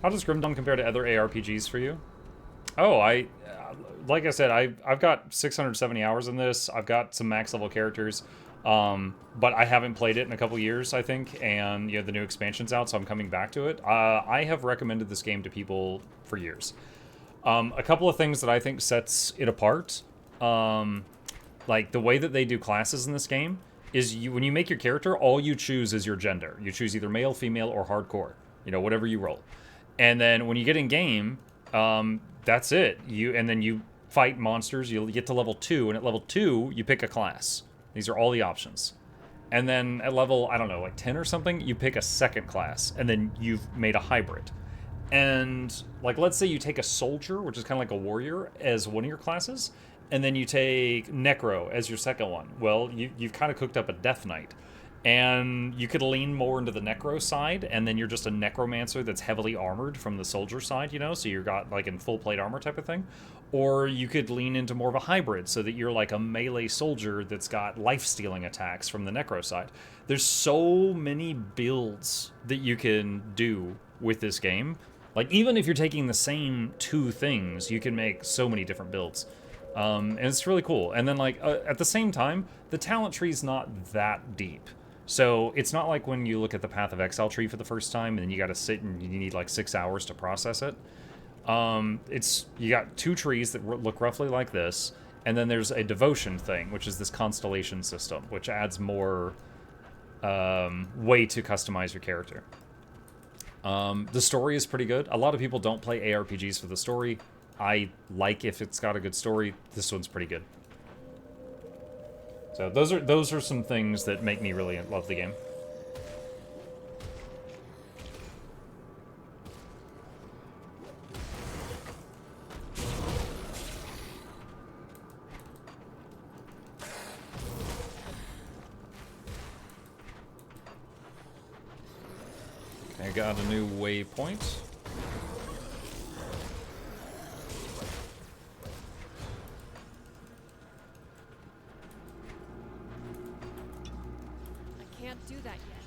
How does Grim Dawn compare to other ARPGs for you? Oh, like I said, I've got 670 hours in this. I've got some max level characters, but I haven't played it in a couple years, I think, and the new expansion's out, so I'm coming back to it. I have recommended this game to people for years. A couple of things that I think sets it apart, like the way that they do classes in this game is when you make your character, all you choose is your gender. You choose either male, female, or hardcore. Whatever you roll. And then when you get in game, that's it. And then you fight monsters. You get to level 2, and at level 2, you pick a class. These are all the options. And then at level, I don't know, like 10 or something, you pick a second class, and then you've made a hybrid. And like, let's say you take a soldier, which is kind of like a warrior, as one of your classes, and then you take Necro as your second one. Well, you've kind of cooked up a Death Knight. And you could lean more into the Necro side, and then you're just a Necromancer that's heavily armored from the soldier side, so you've got like in full plate armor type of thing. Or you could lean into more of a hybrid, so that you're like a melee soldier that's got life-stealing attacks from the Necro side. There's so many builds that you can do with this game. Like, even if you're taking the same two things, you can make so many different builds. And it's really cool. And then, like, at the same time, the talent tree's not that deep. So it's not like when you look at the Path of Exile tree for the first time and then you got to sit and you need like 6 hours to process it. You got 2 trees that look roughly like this, and then there's a devotion thing, which is this constellation system, which adds more way to customize your character. The story is pretty good. A lot of people don't play ARPGs for the story. I like if it's got a good story. This one's pretty good. So those are some things that make me really love the game. I got a new waypoint. Do that yet.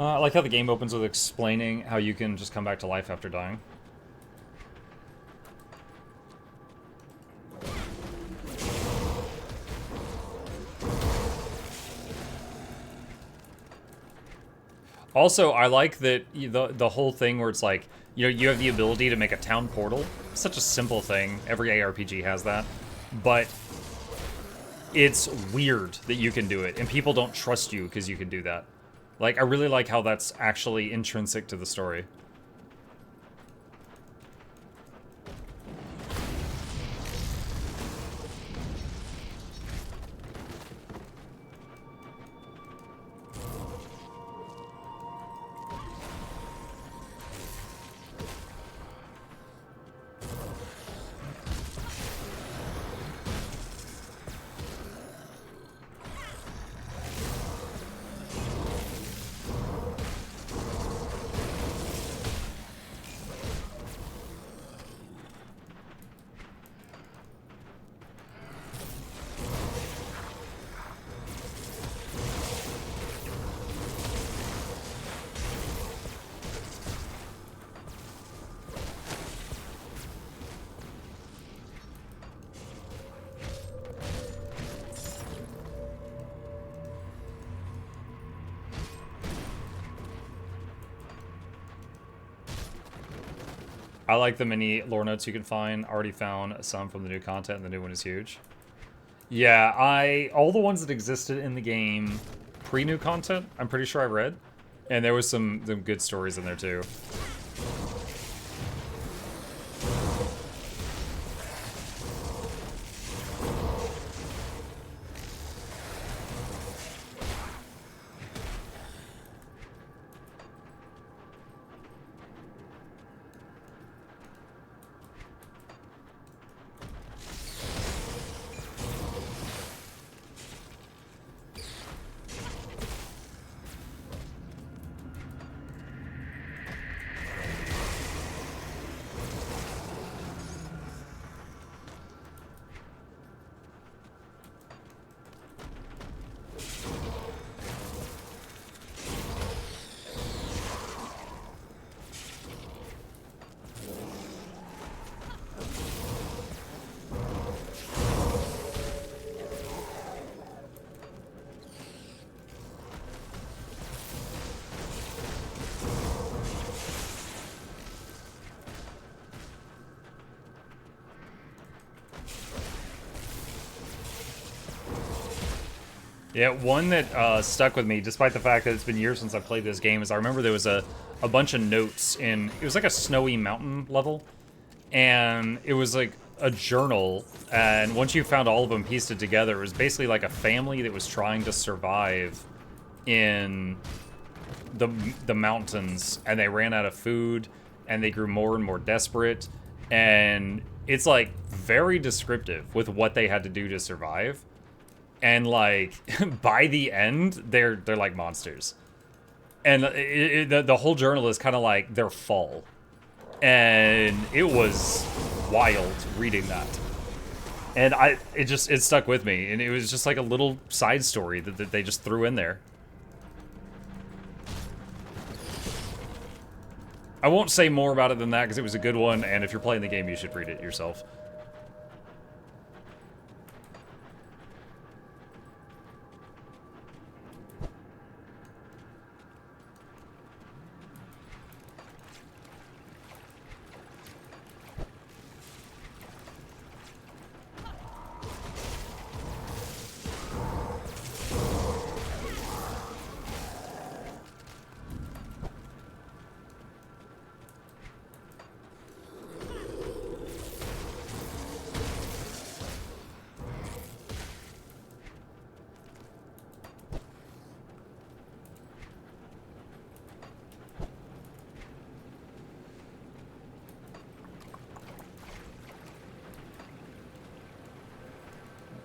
I like how the game opens with explaining how you can just come back to life after dying. Also, I like that the whole thing where it's like, you have the ability to make a town portal. Such a simple thing. Every ARPG has that. But it's weird that you can do it, and people don't trust you because you can do that. Like, I really like how that's actually intrinsic to the story. I like the mini lore notes you can find. Already found some from the new content, and the new one is huge. Yeah, all the ones that existed in the game pre-new content, I'm pretty sure I read. And there was some good stories in there too. Yeah, one that stuck with me, despite the fact that it's been years since I played this game, is I remember there was a bunch of notes in... It was like a snowy mountain level, and it was like a journal, and once you found all of them, pieced it together, it was basically like a family that was trying to survive in the mountains, and they ran out of food, and they grew more and more desperate, and it's like very descriptive with what they had to do to survive. And like by the end, they're like monsters, and the whole journal is kind of like their fall, and it was wild reading that, and it stuck with me, and it was just like a little side story that they just threw in there. I won't say more about it than that because it was a good one, and if you're playing the game, you should read it yourself.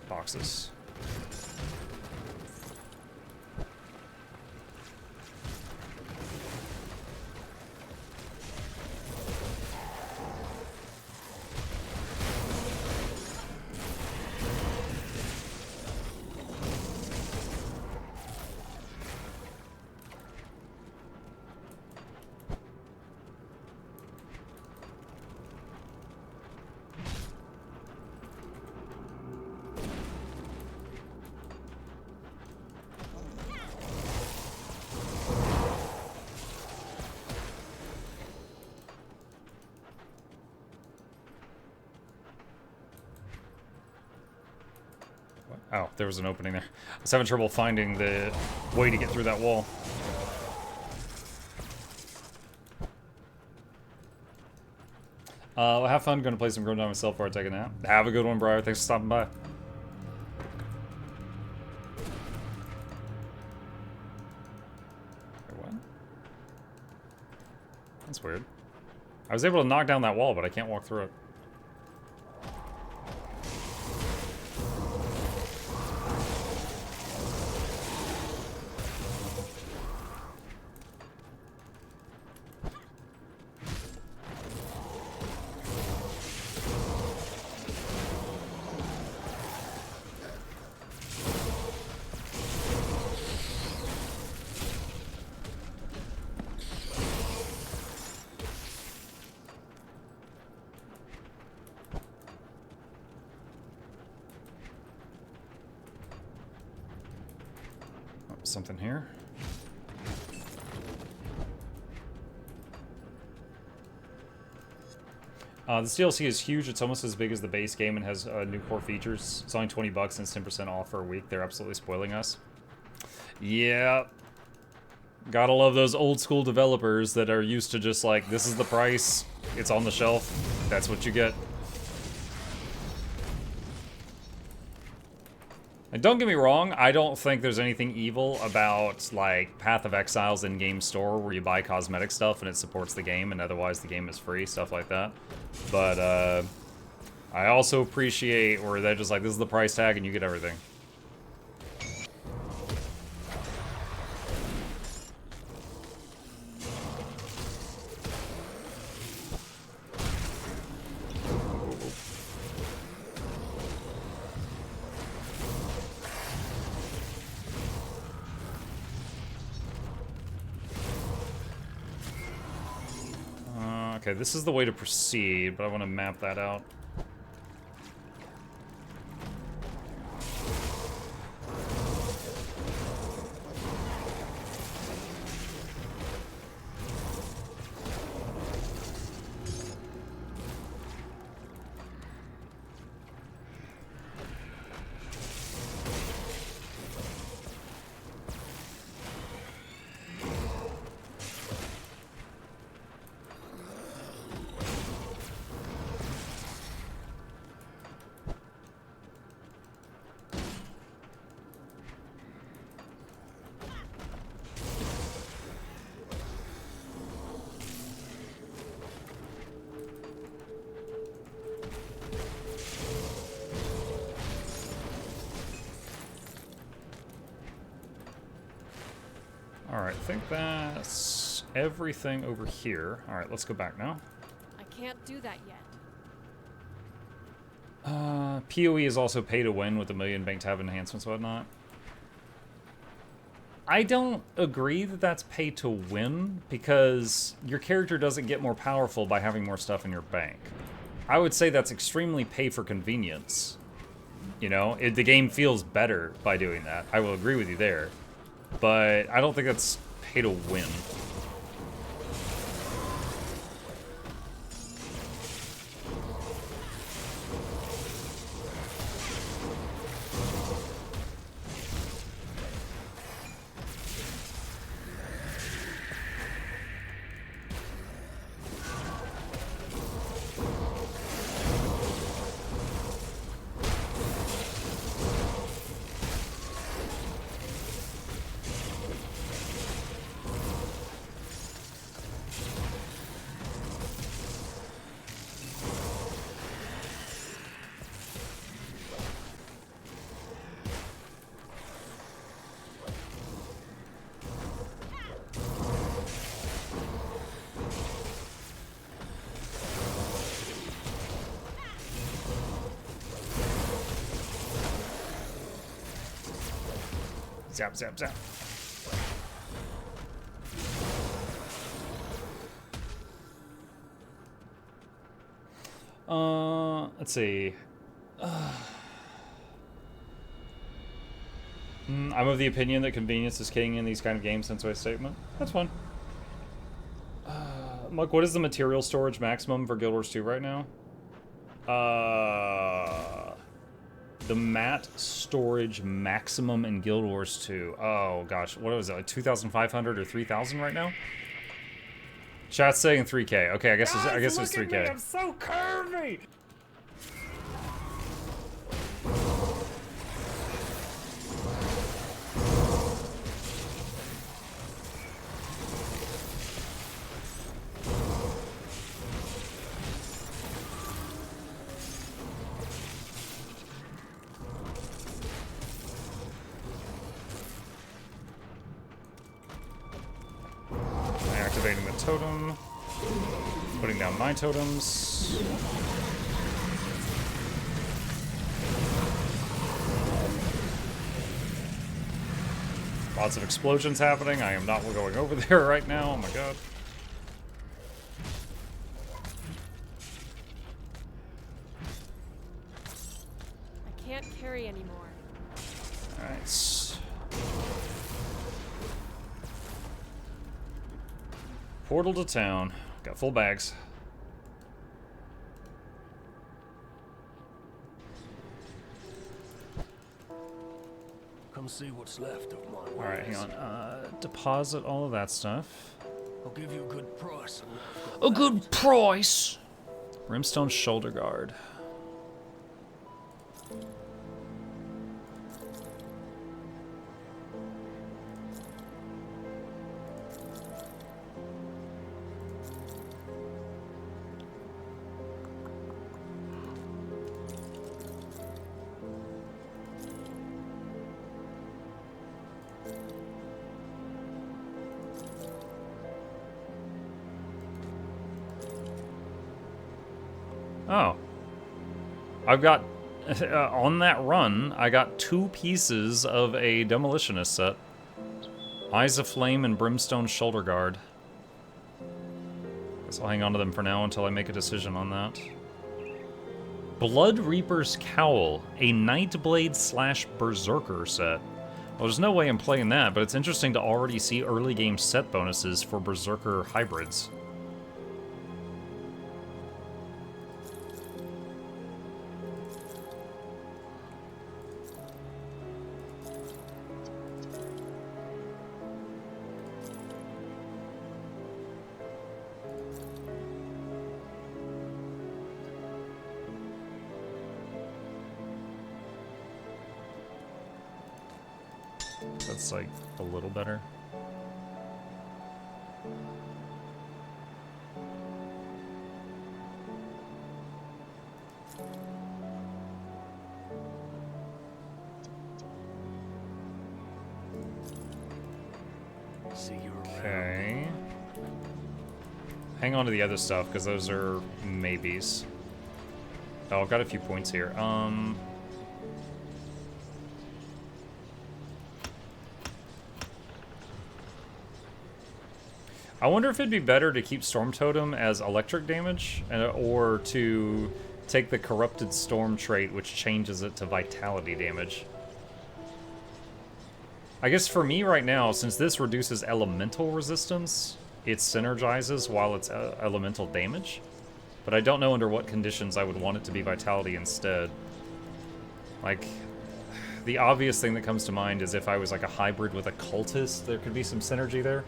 Boxes. Oh, there was an opening there. I was having trouble finding the way to get through that wall. Well, have fun. Going to play some Grim Dawn myself before I take a nap. Have a good one, Briar. Thanks for stopping by. What? That's weird. I was able to knock down that wall, but I can't walk through it. Something here. This DLC is huge. It's almost as big as the base game and has new core features. It's only 20 bucks and it's 10% off for a week. They're absolutely spoiling us. Yeah. Gotta love those old school developers that are used to just like, this is the price. It's on the shelf. That's what you get. And don't get me wrong, I don't think there's anything evil about, like, Path of Exile's in-game store where you buy cosmetic stuff and it supports the game and otherwise the game is free, stuff like that. But, I also appreciate where they're just like, this is the price tag and you get everything. Okay, this is the way to proceed, but I want to map that out. Alright, I think that's everything over here. Alright, let's go back now. I can't do that yet. PoE is also pay to win with the million bank tab enhancements and whatnot. I don't agree that that's pay to win, because your character doesn't get more powerful by having more stuff in your bank. I would say that's extremely pay for convenience. You know, the game feels better by doing that. I will agree with you there. But I don't think that's pay to win. Zap, zap, zap. Let's see. I'm of the opinion that convenience is king in these kind of games, since my statement. That's fine. Mike, what is the material storage maximum for Guild Wars 2 right now? The mat storage maximum in Guild Wars 2. Oh gosh, what was it, like 2,500 or 3,000 right now? Chat's saying 3K. Okay, I guess it's 3K. Me, I'm so curvy. Activating the totem. Putting down my totems. Lots of explosions happening. I am not going over there right now. Oh my god. I can't carry anymore. Alright. Portal to town. Got full bags. Come see what's left of my wares. Alright, hang on. Deposit all of that stuff. I'll give you a good price. A good price! Brimstone shoulder guard. Oh. I've got, on that run, I got 2 pieces of a Demolitionist set. Eyes of Flame and Brimstone Shoulder Guard. Guess I'll hang on to them for now until I make a decision on that. Blood Reaper's Cowl, a Nightblade / Berserker set. Well, there's no way I'm playing that, but it's interesting to already see early game set bonuses for Berserker hybrids. That's like a little better. See you around. Okay. Hang on to the other stuff, because those are maybes. Oh, I've got a few points here. I wonder if it'd be better to keep Storm Totem as electric damage, or to take the Corrupted Storm trait, which changes it to Vitality damage. I guess for me right now, since this reduces elemental resistance, it synergizes while it's elemental damage. But I don't know under what conditions I would want it to be Vitality instead. Like, the obvious thing that comes to mind is if I was like a hybrid with a cultist, there could be some synergy there.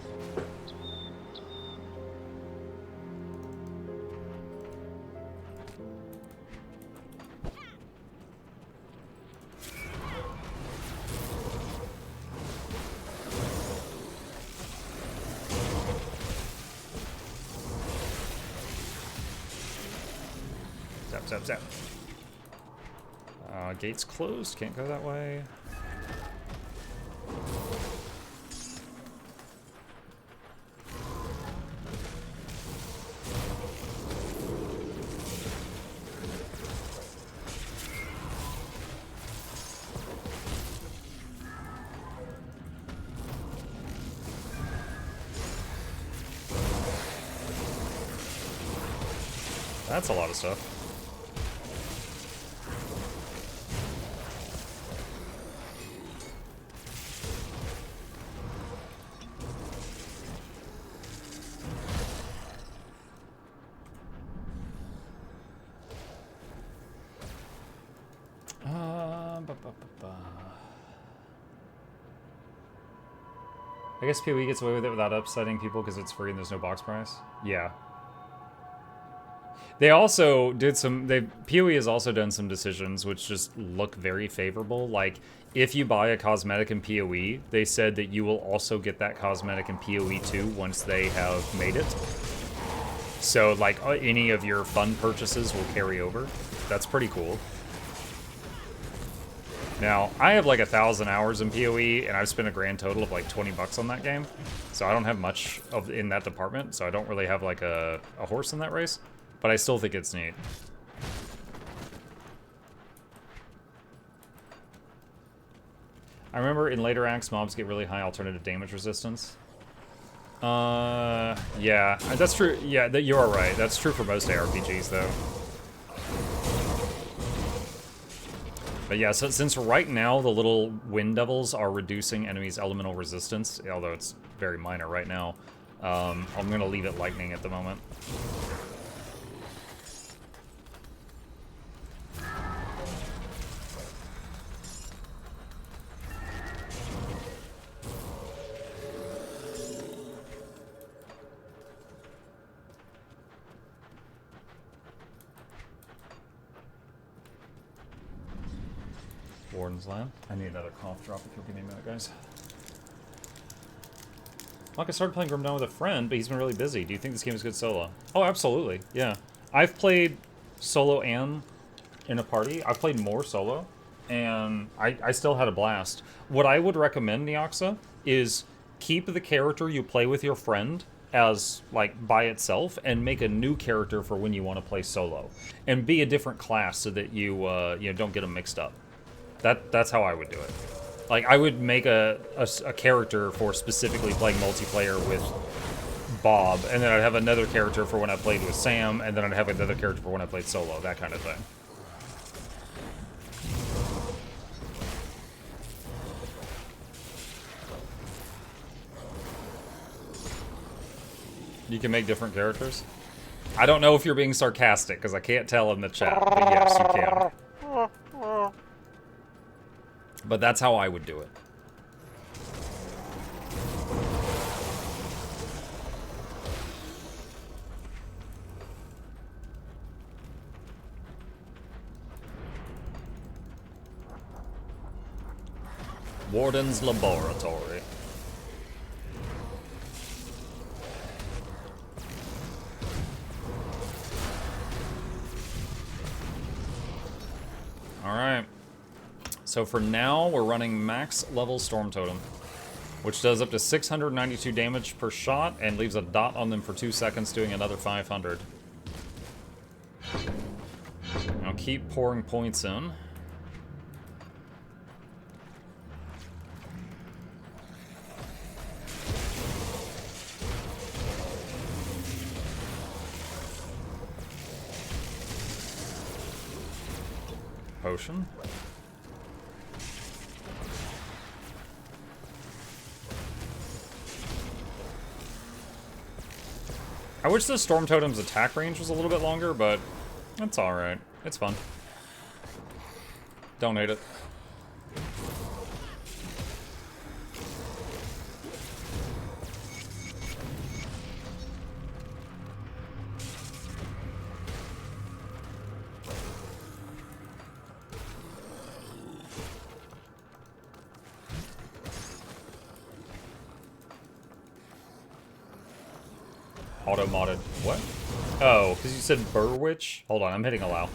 Zap, zap, zap. Gates closed, can't go that way. That's a lot of stuff. I guess PoE gets away with it without upsetting people because it's free and there's no box price. Yeah. They also did some, PoE has also done some decisions which just look very favorable. Like, if you buy a cosmetic in PoE, they said that you will also get that cosmetic in PoE too once they have made it. So, like, any of your fun purchases will carry over. That's pretty cool. Now, I have like 1,000 hours in PoE, and I've spent a grand total of like 20 bucks on that game. So I don't have much in that department, so I don't really have like a horse in that race. But I still think it's neat. I remember in later acts, mobs get really high alternative damage resistance. Yeah, that's true. Yeah, you are right. That's true for most ARPGs, though. But yeah, so since right now the little wind devils are reducing enemies' elemental resistance, although it's very minor right now, I'm gonna leave it lightning at the moment. Warden's Land. I need another cough drop if you'll give me a minute, guys. Like, I started playing Grim Dawn with a friend, but he's been really busy. Do you think this game is good solo? Oh, absolutely. Yeah. I've played solo and in a party. I've played more solo, and I still had a blast. What I would recommend, Neoxa, is keep the character you play with your friend as, like, by itself, and make a new character for when you want to play solo. And be a different class so that you, you know, don't get them mixed up. That's how I would do it. Like, I would make a character for specifically playing multiplayer with Bob, and then I'd have another character for when I played with Sam, and then I'd have another character for when I played solo, that kind of thing. You can make different characters? I don't know if you're being sarcastic, because I can't tell in the chat, but yes, you can. But that's how I would do it. Warden's Laboratory. All right. So for now, we're running max level Storm Totem. which does up to 692 damage per shot and leaves a dot on them for 2 seconds, doing another 500. I'll keep pouring points in. Potion. I wish the Storm Totem's attack range was a little bit longer, but it's alright. It's fun. Don't hate it. Auto-modded. What? Oh, because you said Burwitch? Hold on, I'm hitting allow.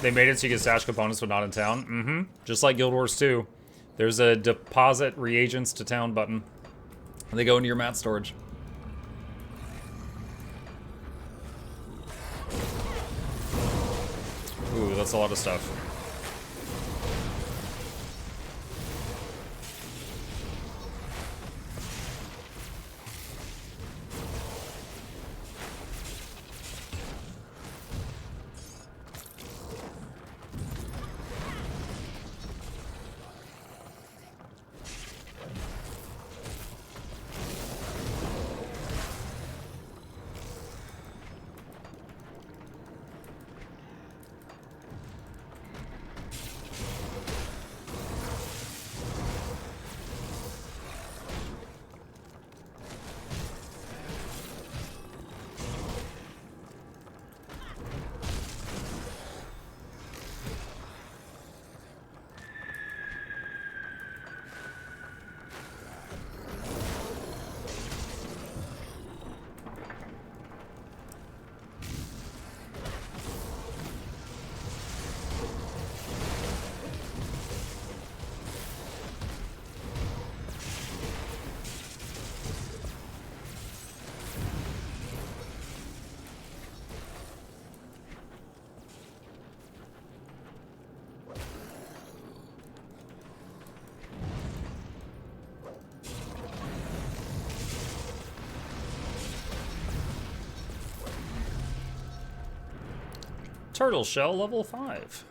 They made it so you can stash components but not in town. Mm-hmm. Just like Guild Wars 2. There's a deposit reagents to town button. And they go into your mat storage. Ooh, that's a lot of stuff. Turtle Shell level 5.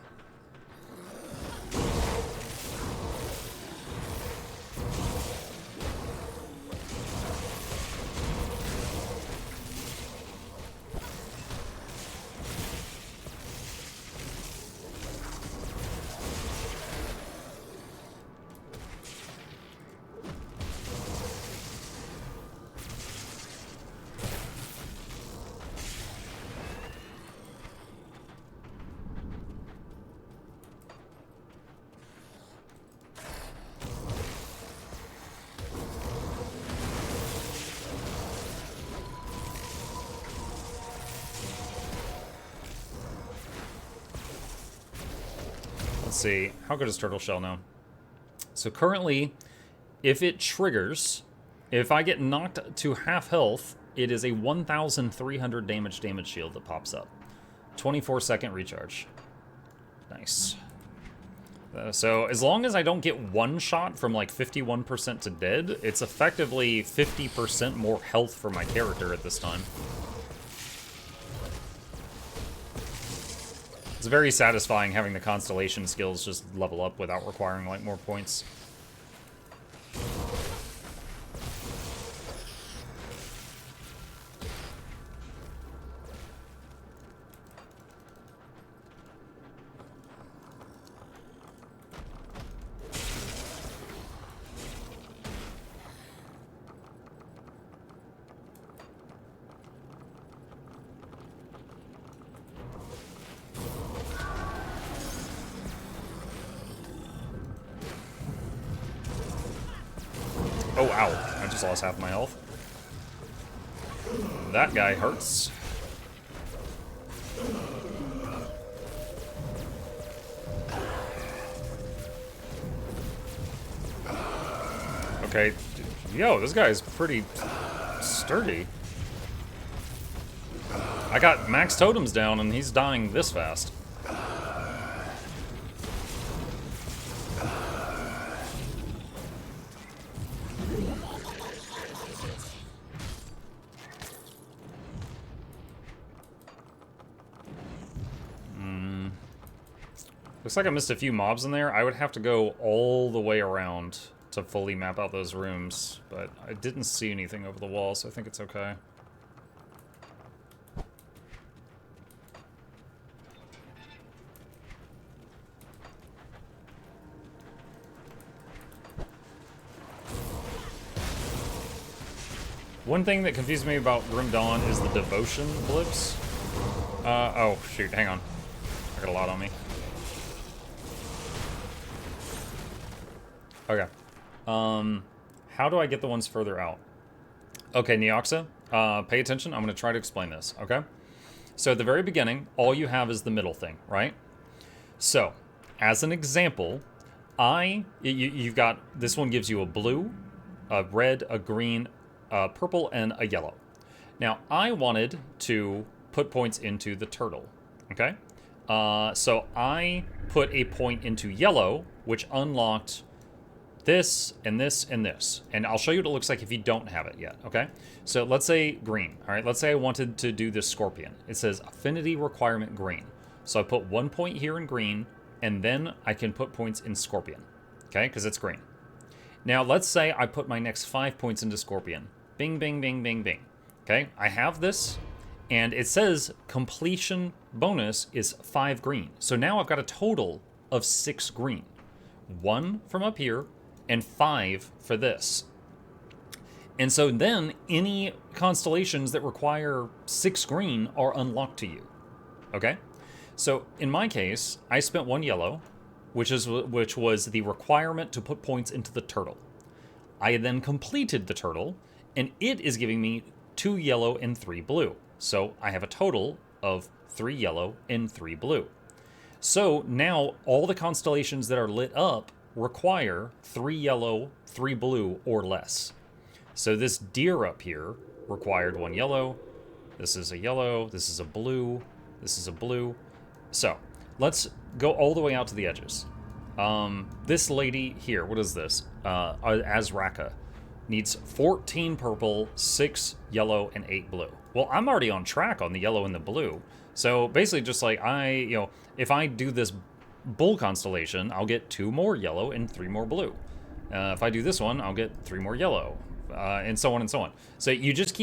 Let's see. How good is Turtle Shell now? So currently, if it triggers, if I get knocked to half health, it is a 1,300 damage shield that pops up. 24-second recharge. Nice. So as long as I don't get one shot from like 51% to dead, it's effectively 50% more health for my character at this time. It's very satisfying having the Constellation skills just level up without requiring like more points. Wow, I just lost half my health. That guy hurts. Okay, yo, this guy's pretty sturdy. I got max totems down and he's dying this fast. Looks like I missed a few mobs in there. I would have to go all the way around to fully map out those rooms, but I didn't see anything over the wall, so I think it's okay. One thing that confused me about Grim Dawn is the devotion blips. Oh, shoot, hang on. I got a lot on me. Okay. How do I get the ones further out? Okay, Neoxa, pay attention. I'm going to try to explain this, okay? So at the very beginning, all you have is the middle thing, right? So, as an example, you've got, this one gives you a blue, a red, a green, a purple, and a yellow. Now, I wanted to put points into the turtle, okay? So I put a point into yellow, which unlocked this, and this, and this. And I'll show you what it looks like if you don't have it yet, okay? So let's say green, all right? Let's say I wanted to do this scorpion. It says affinity requirement green. So I put 1 point here in green, and then I can put points in scorpion, okay? Because it's green. Now, let's say I put my next 5 points into scorpion. Bing, bing, bing, bing, bing. Okay, I have this, and it says completion bonus is 5 green. So now I've got a total of 6 green. 1 from up here, and 5 for this. And so then any constellations that require 6 green are unlocked to you. Okay? So in my case, I spent 1 yellow, which was the requirement to put points into the turtle. I then completed the turtle, and it is giving me 2 yellow and 3 blue. So I have a total of 3 yellow and 3 blue. So now all the constellations that are lit up require 3 yellow, 3 blue, or less. So this deer up here required 1 yellow. This is a yellow. This is a blue. This is a blue. So let's go all the way out to the edges. This lady here, what is this? Azraka, needs 14 purple, 6 yellow, and 8 blue. Well, I'm already on track on the yellow and the blue. So basically just like if I do this bull constellation, I'll get 2 more yellow and 3 more blue. If I do this one, I'll get 3 more yellow, and so on and so on. So you just keep